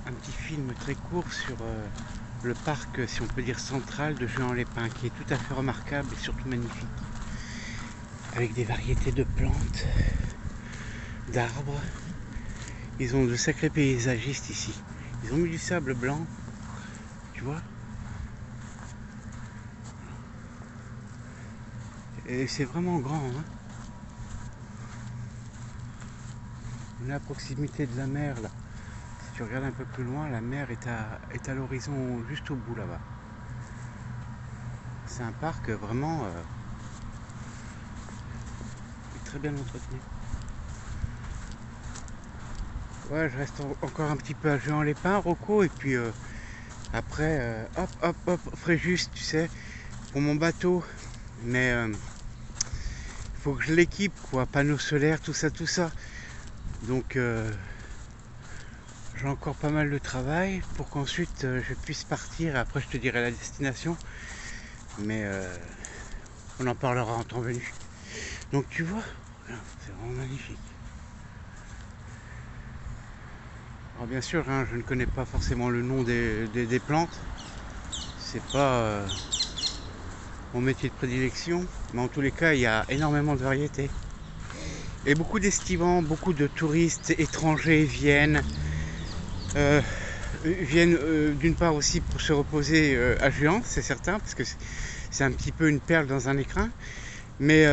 un petit film très court sur le parc, si on peut dire central, de Juan-les-Pins, qui est tout à fait remarquable et surtout magnifique, avec des variétés de plantes, d'arbres. Ils ont de sacrés paysagistes ici. Ils ont mis du sable blanc, tu vois. Et c'est vraiment grand, hein. On est à proximité de la mer, là. Si tu regardes un peu plus loin, la mer est à l'horizon, juste au bout, là-bas. C'est un parc vraiment très bien entretenu. Ouais, je reste encore un petit peu à Juan-les-Pins, Rocco, et puis après, hop, hop, hop, Fréjus, tu sais, pour mon bateau. Mais il faut que je l'équipe, quoi, panneaux solaires, tout ça, tout ça. Donc j'ai encore pas mal de travail pour qu'ensuite je puisse partir. Après, je te dirai la destination. Mais on en parlera en temps venu. Donc tu vois, c'est vraiment magnifique. Alors bien sûr, hein, je ne connais pas forcément le nom des plantes. C'est pas mon métier de prédilection. Mais en tous les cas, il y a énormément de variétés. Et beaucoup d'estivants, beaucoup de touristes étrangers viennent. D'une part aussi pour se reposer à Juan, c'est certain, parce que c'est un petit peu une perle dans un écrin. Mais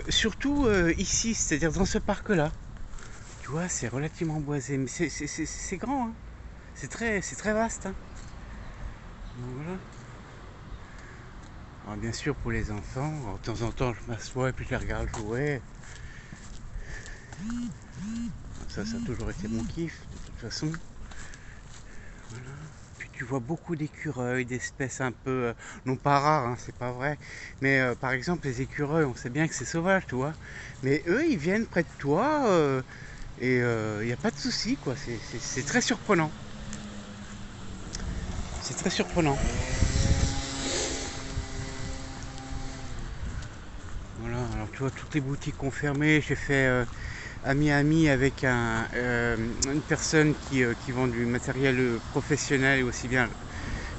surtout ici, c'est-à-dire dans ce parc-là. Tu vois, c'est relativement boisé, mais c'est grand, hein. C'est très vaste, hein. Donc, voilà. Alors, bien sûr, pour les enfants, alors, de temps en temps, je m'assois et puis je les regarde jouer. Ça a toujours été mon kiff, de toute façon. Voilà. Puis tu vois beaucoup d'écureuils, d'espèces un peu, non pas rares, hein, c'est pas vrai. Mais par exemple, les écureuils, on sait bien que c'est sauvage, tu vois. Mais eux, ils viennent près de toi et il n'y a pas de souci, quoi. C'est très surprenant. C'est très surprenant. Voilà, alors tu vois, toutes les boutiques ont fermé. J'ai fait ami avec une personne qui vend du matériel professionnel et aussi bien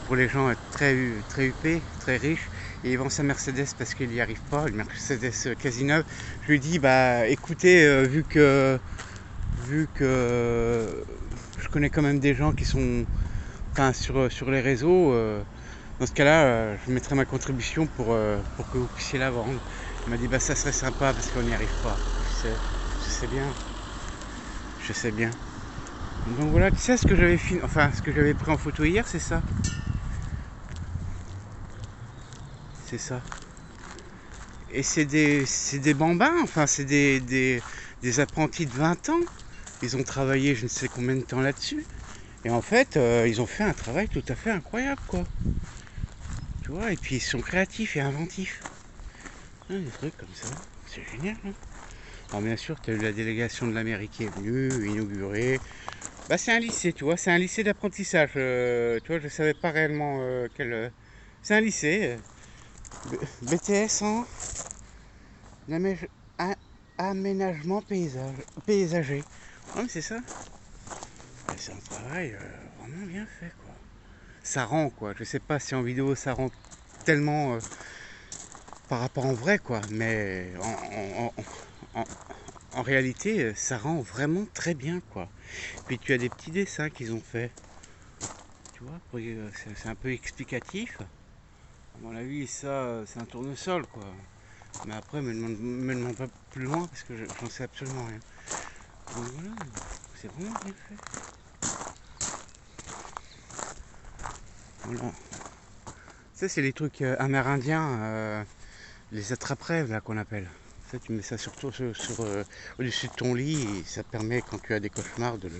pour les gens très huppés, très riches. Et il vend sa Mercedes parce qu'il n'y arrive pas, une Mercedes quasi neuve. Je lui dis, bah écoutez, vu que je connais quand même des gens qui sont enfin, sur les réseaux, dans ce cas-là, je mettrai ma contribution pour que vous puissiez la vendre. Il m'a dit, bah ça serait sympa parce qu'on n'y arrive pas. Je sais bien, je sais bien. Donc voilà, tu sais ce que j'avais pris en photo hier, c'est ça. C'est ça. Et c'est des bambins, enfin c'est des apprentis de 20 ans. Ils ont travaillé je ne sais combien de temps là-dessus. Et en fait, ils ont fait un travail tout à fait incroyable, quoi. Tu vois, et puis ils sont créatifs et inventifs. Hein, des trucs comme ça, c'est génial. Hein. Alors bien sûr, tu as eu la délégation de l'Amérique qui est venue, inaugurée. Bah c'est un lycée, tu vois, c'est un lycée d'apprentissage. Tu vois, je savais pas réellement quel... c'est un lycée, BTS en aménagement paysager. Ouais, mais c'est ça. Et c'est un travail vraiment bien fait, quoi. Ça rend, quoi. Je sais pas si en vidéo ça rend tellement par rapport en vrai, quoi. Mais en- en réalité, ça rend vraiment très bien, quoi. Puis tu as des petits dessins qu'ils ont fait. Tu vois, c'est un peu explicatif. À mon avis, ça, c'est un tournesol, quoi. Mais après, me demande pas plus loin parce que j'en sais absolument rien. Donc voilà, c'est vraiment bien fait. Voilà. Ça, c'est les trucs amérindiens, les attrape-rêves, là, qu'on appelle. Ça, tu mets ça surtout au-dessus de ton lit et ça te permet, quand tu as des cauchemars, de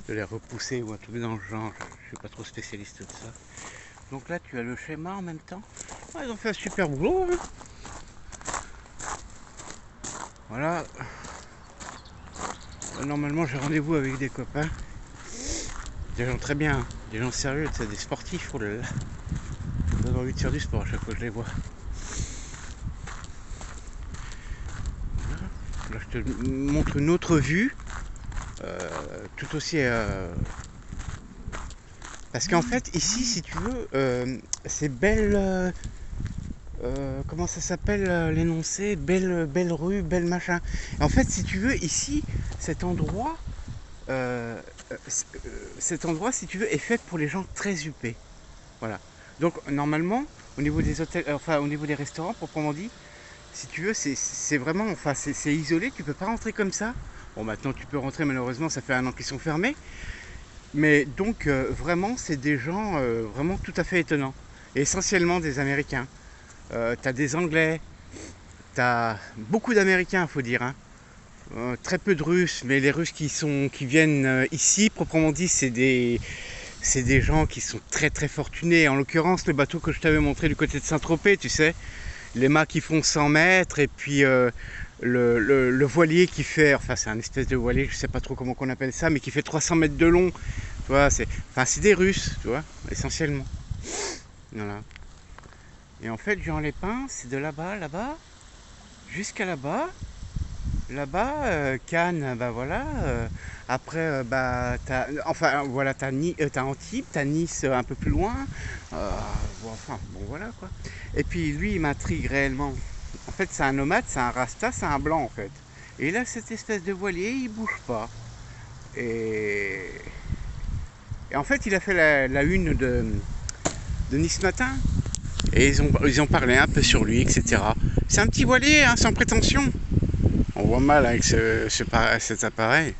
les repousser ou un truc dans le genre. Je ne suis pas trop spécialiste de ça. Donc là, tu as le schéma en même temps. Ah, ils ont fait un super boulot, hein. Voilà. Normalement, j'ai rendez-vous avec des copains. Des gens très bien, hein. Des gens sérieux, des sportifs. Oh là là. Ça donne envie de faire du sport à chaque fois que je les vois. Là, je te montre une autre vue, tout aussi Parce qu'en fait, ici, si tu veux, c'est belle... comment ça s'appelle l'énoncé? Belle rue, belle machin. En fait, si tu veux, ici, cet endroit, euh, cet endroit, si tu veux, est fait pour les gens très huppés. Voilà. Donc, normalement, au niveau des hôtels, enfin, au niveau des restaurants, proprement dit, si tu veux, c'est vraiment, enfin, c'est isolé, tu peux pas rentrer comme ça. Bon, maintenant, tu peux rentrer, malheureusement, ça fait un an qu'ils sont fermés. Mais donc, vraiment, c'est des gens vraiment tout à fait étonnants. Et essentiellement des Américains. T'as des Anglais, t'as beaucoup d'Américains, faut dire. Hein. Très peu de Russes, mais les Russes qui viennent ici, proprement dit, c'est des gens qui sont très très fortunés. En l'occurrence, le bateau que je t'avais montré du côté de Saint-Tropez, tu sais, les mâts qui font 100 mètres et puis le voilier qui fait, enfin c'est un espèce de voilier, je sais pas trop comment on appelle ça, mais qui fait 300 mètres de long. Tu vois, c'est des Russes, tu vois, essentiellement. Voilà. Et en fait, Jean Lépin, c'est de là-bas, jusqu'à là-bas. Là-bas, Cannes, bah voilà. Après, bah, enfin, voilà, t'as Antibes, t'as Nice un peu plus loin. Bon, enfin, bon, voilà quoi. Et puis lui, il m'intrigue réellement. En fait, c'est un nomade, c'est un rasta, c'est un blanc en fait. Et là, cette espèce de voilier, il bouge pas. Et, et en fait, il a fait la une de Nice Matin. Et ils ont parlé un peu sur lui, etc. C'est un petit voilier, hein, sans prétention. On voit mal avec cet appareil.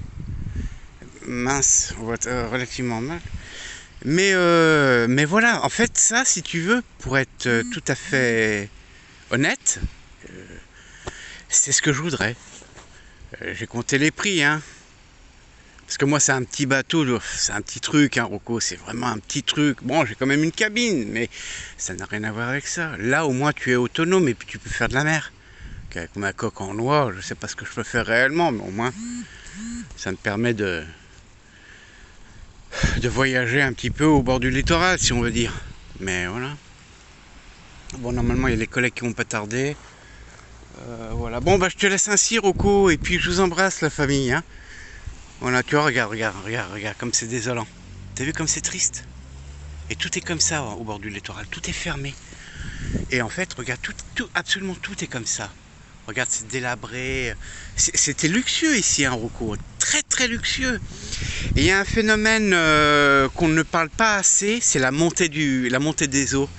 Mince, on voit relativement mal. Mais voilà, en fait, ça, si tu veux, pour être tout à fait honnête, c'est ce que je voudrais. J'ai compté les prix, hein. Parce que moi, c'est un petit bateau, c'est un petit truc, hein, Rocco, c'est vraiment un petit truc. Bon, j'ai quand même une cabine, mais ça n'a rien à voir avec ça. Là, au moins, tu es autonome et puis tu peux faire de la mer. Avec ma coque en noix, je sais pas ce que je peux faire réellement, mais au moins, ça me permet de voyager un petit peu au bord du littoral, si on veut dire. Mais voilà. Bon, normalement, il y a les collègues qui vont pas tarder. Voilà. Bon, bah, je te laisse ainsi, Rocco, et puis je vous embrasse, la famille. Hein. Voilà, tu vois, regarde, comme c'est désolant. T'as vu comme c'est triste? Et tout est comme ça au bord du littoral, tout est fermé. Et en fait, regarde, absolument tout est comme ça. Regarde, c'est délabré. C'était luxueux ici, hein, Rocco. Très, très luxueux. Et il y a un phénomène qu'on ne parle pas assez, c'est la montée des eaux.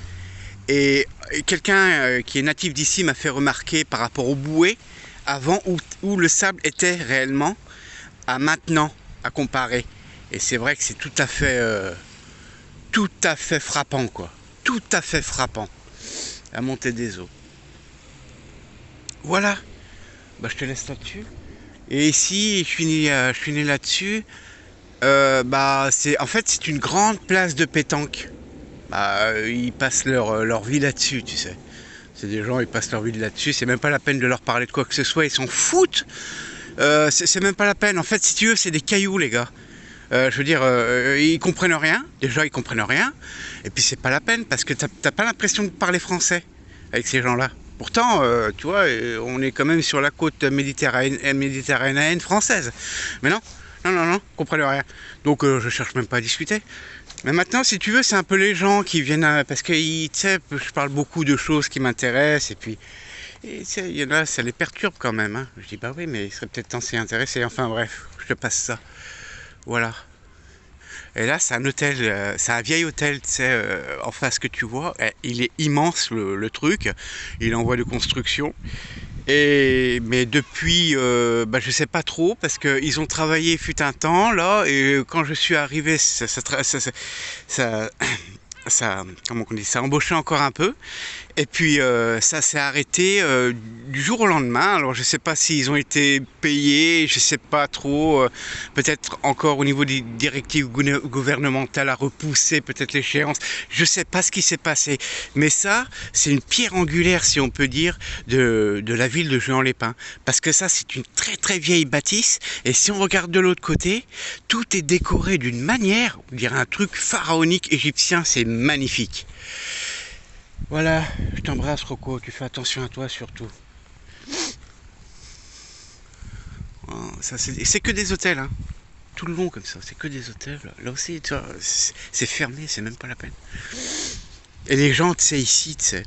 Et quelqu'un qui est natif d'ici m'a fait remarquer par rapport aux bouées, avant où le sable était réellement, à maintenant, à comparer. Et c'est vrai que c'est tout à fait frappant, quoi. Tout à fait frappant, la montée des eaux. Voilà, bah, je te laisse là-dessus. Et ici, je finis là-dessus. En fait, c'est une grande place de pétanque. Bah, ils passent leur vie là-dessus, tu sais. C'est des gens, ils passent leur vie là-dessus. C'est même pas la peine de leur parler de quoi que ce soit. Ils s'en foutent. C'est même pas la peine. En fait, si tu veux, c'est des cailloux, les gars. Je veux dire, ils comprennent rien. Déjà, ils comprennent rien. Et puis, c'est pas la peine parce que t'as pas l'impression de parler français avec ces gens-là. Pourtant, tu vois, on est quand même sur la côte méditerranéenne française. Mais non, comprennent rien. Donc, je cherche même pas à discuter. Mais maintenant, si tu veux, c'est un peu les gens qui viennent parce que, tu sais, je parle beaucoup de choses qui m'intéressent et puis, tu sais, il y en a, ça les perturbe quand même. Hein. Je dis, bah oui, mais il serait peut-être temps s'y intéresser. Enfin bref, je te passe ça. Voilà. Et là, c'est un hôtel, c'est un vieil hôtel, tu sais, en face que tu vois. Il est immense, le truc. Il est en voie de construction. Mais depuis, je sais pas trop, parce qu'ils ont travaillé fut un temps, là, et quand je suis arrivé, comment on dit, ça a embauché encore un peu. Et puis ça s'est arrêté du jour au lendemain. Alors je sais pas s'ils ont été payés, je sais pas trop. Peut-être encore au niveau des directives gouvernementales à repousser peut-être l'échéance. Je sais pas ce qui s'est passé. Mais ça, c'est une pierre angulaire, si on peut dire, de la ville de Juan-les-Pins. Parce que ça, c'est une très très vieille bâtisse. Et si on regarde de l'autre côté, tout est décoré d'une manière, on dirait un truc pharaonique égyptien. C'est magnifique. Voilà, je t'embrasse Rocco, tu fais attention à toi surtout. Ça, c'est que des hôtels, hein. tout le long comme ça, c'est que des hôtels. Là aussi, tu vois, c'est fermé, c'est même pas la peine. Et les gens, tu sais, ici, tu sais,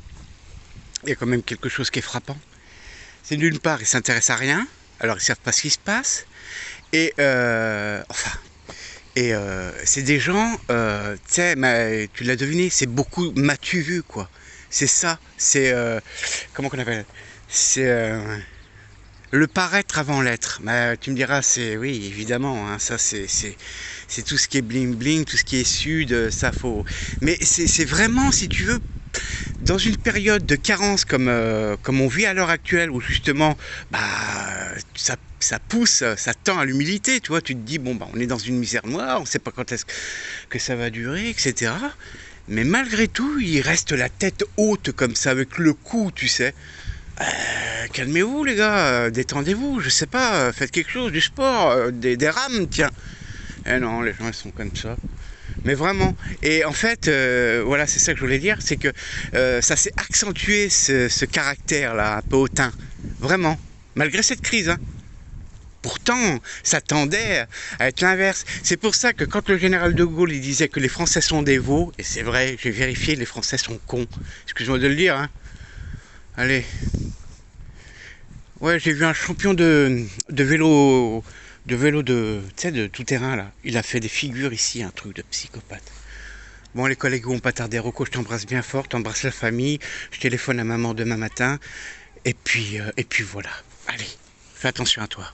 il y a quand même quelque chose qui est frappant. C'est d'une part, ils s'intéressent à rien, alors ils savent pas ce qui se passe. Et c'est des gens, tu sais, tu l'as deviné, c'est beaucoup m'as-tu vu, quoi. C'est ça, c'est, comment qu'on appelle? C'est le paraître avant l'être. Tu me diras, c'est, oui, évidemment, hein, ça c'est tout ce qui est bling bling, tout ce qui est sud, ça faut. Mais c'est vraiment, si tu veux, dans une période de carence comme on vit à l'heure actuelle, où justement, ça pousse, ça tend à l'humilité, tu vois, tu te dis, bon, on est dans une misère noire, on ne sait pas quand est-ce que ça va durer, etc. Mais malgré tout, il reste la tête haute comme ça, avec le cou, tu sais. Calmez-vous les gars, détendez-vous, je sais pas, faites quelque chose, du sport, des rames, tiens. Eh non, les gens ils sont comme ça. Mais vraiment. Et en fait, voilà, c'est ça que je voulais dire, c'est que ça s'est accentué ce caractère-là, un peu hautain. Vraiment. Malgré cette crise, hein. Pourtant, ça tendait à être l'inverse. C'est pour ça que quand le général de Gaulle il disait que les Français sont des veaux, et c'est vrai, j'ai vérifié, les Français sont cons. Excuse-moi de le dire, hein. Allez. Ouais, j'ai vu un champion de vélo, tu sais, de tout terrain là. Il a fait des figures ici, un truc de psychopathe. Bon, les collègues vont pas tarder. Rocco, je t'embrasse bien fort, t'embrasse la famille. Je téléphone à maman demain matin. Et puis voilà. Allez, fais attention à toi.